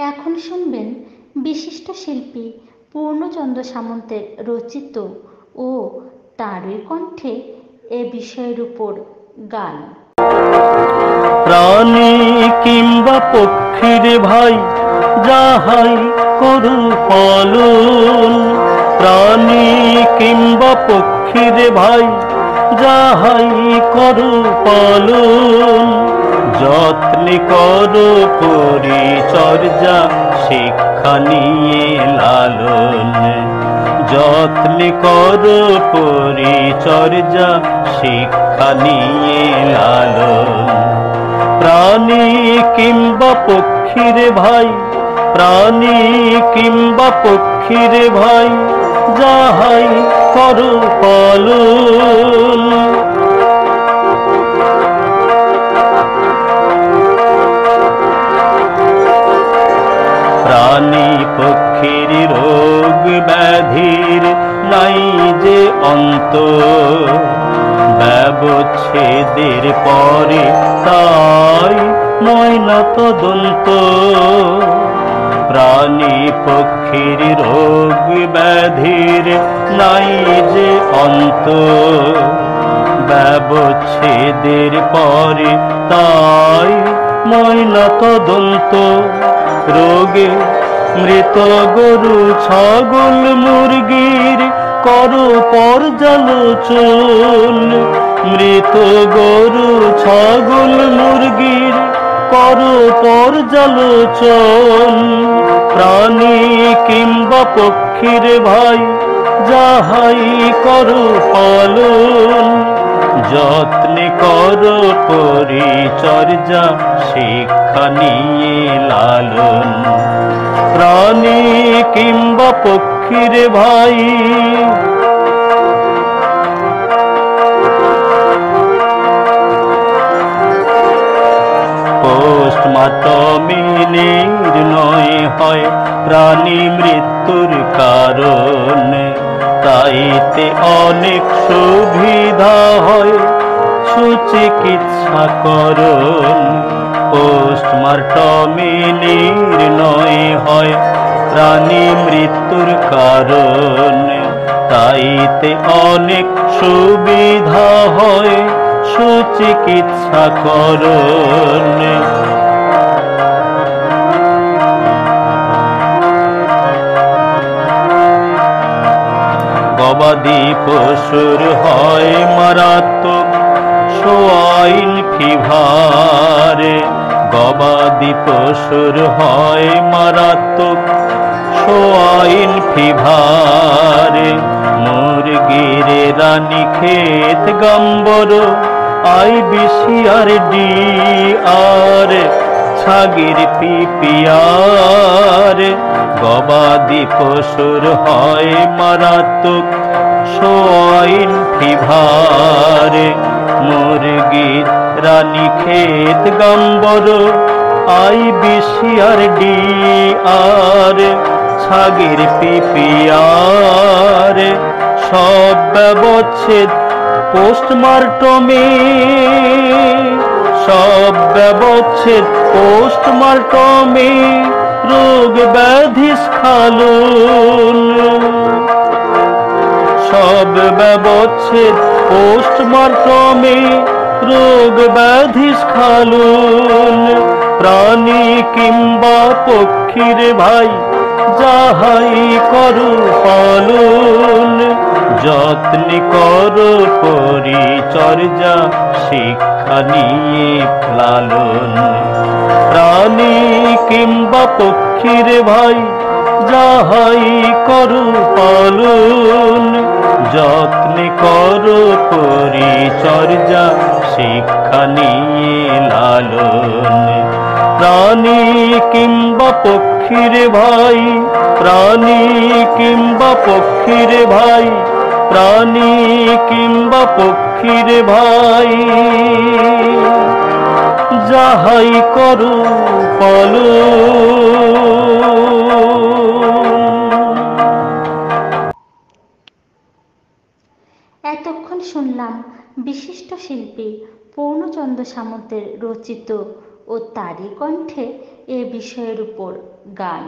এখন শুনবেন বিশিষ্ট শিল্পী পূর্ণচন্দ্র সামন্তের রচিত ও তারই কণ্ঠে এ বিষয়ের উপর গান। প্রাণী কিংবা পক্ষীর ভাই যাহাই করু পালন, প্রাণী কিংবা পক্ষীর ভাই যাহাই করু পালন, যত্নে করো পরিচর্যা শিক্ষা নিয়ে লালন, যত্নে করো পরিচর্যা শিক্ষা নিয়ে লালন। প্রাণী কিংবা পক্ষীর ভাই, প্রাণী কিংবা পক্ষীর ভাই যাহাই করো পালন। প্রাণী পক্ষীর রোগ ব্যাধির নাই যে অন্ত, ব্যবচ্ছেদের পরে তাই ময়না তদন্ত। প্রাণী পক্ষীর রোগ ব্যাধির নাই যে অন্ত, ব্যবচ্ছেদের পরে তাই ময়না তদন্ত। রোগে মৃত গরু ছাগল মুরগির করো পর্যালোচন, মৃত গরু ছাগল মুরগির করো পর্যালোচন। প্রাণী কিংবা পক্ষীর ভাই যাহাই করো পালন, যত্নে করো পরিচর্যা শিক্ষা নিয়ে লালন। প্রাণী কিংবা পক্ষীর ভাই পোস্টমর্টমে নির্ণয় হয় প্রাণী মৃত্যুর কারণ, তাইতে অনেক সুবিধা হয় সুচিকিৎসাকরণ। পোস্টমর্টমে নির্ণয় হয় প্রাণী মৃত্যুর কারণ, তাইতে অনেক সুবিধা হয় সুচিকিৎসাকরণ। গবাদি পশুর হয় মারাত্মক সোয়াইন ফিভার, গবাদি পশুর হয় মারাত্মক সোয়াইন ফিভার। মুরগির রানীক্ষেত গাম্বর IBCR ছাগির PPR। গবাদি পশুর হয় মারাত্মক সোয়াইন ফিভার, মুরগির রানীক্ষেত গাম্বর IBCR ছাগির PPR। সব ব্যবচ্ছেদ পোস্টমর্টমে, সব ব্যবচ্ছেদ পোস্টমর্টমে রোগ ব্যাধি স্খালন। সব ব্যবচ্ছেদ পোস্টমর্টমে রোগ ব্যাধি স্খালন। প্রাণী কিংবা পক্ষীর ভাই যাহাই করো পালন, যত্নে করো পরিচর্যা শিক্ষা নিয়ে লালন। প্রাণী কিংবা পক্ষীর ভাই যাহাই করো পালন, যত্নে করো পরিচর্যা শিক্ষা নিয়ে লালন। প্রাণী কিংবা পক্ষীর ভাই, প্রাণী কিংবা পক্ষীর ভাই, প্রাণী কিংবা পক্ষীর ভাই যাহাই করো পালন। এতক্ষণ শুনলাম বিশিষ্ট শিল্পী পূর্ণচন্দ্র সামন্তের রচিত ও ও তারই কণ্ঠে এ বিষয়ের উপর গান।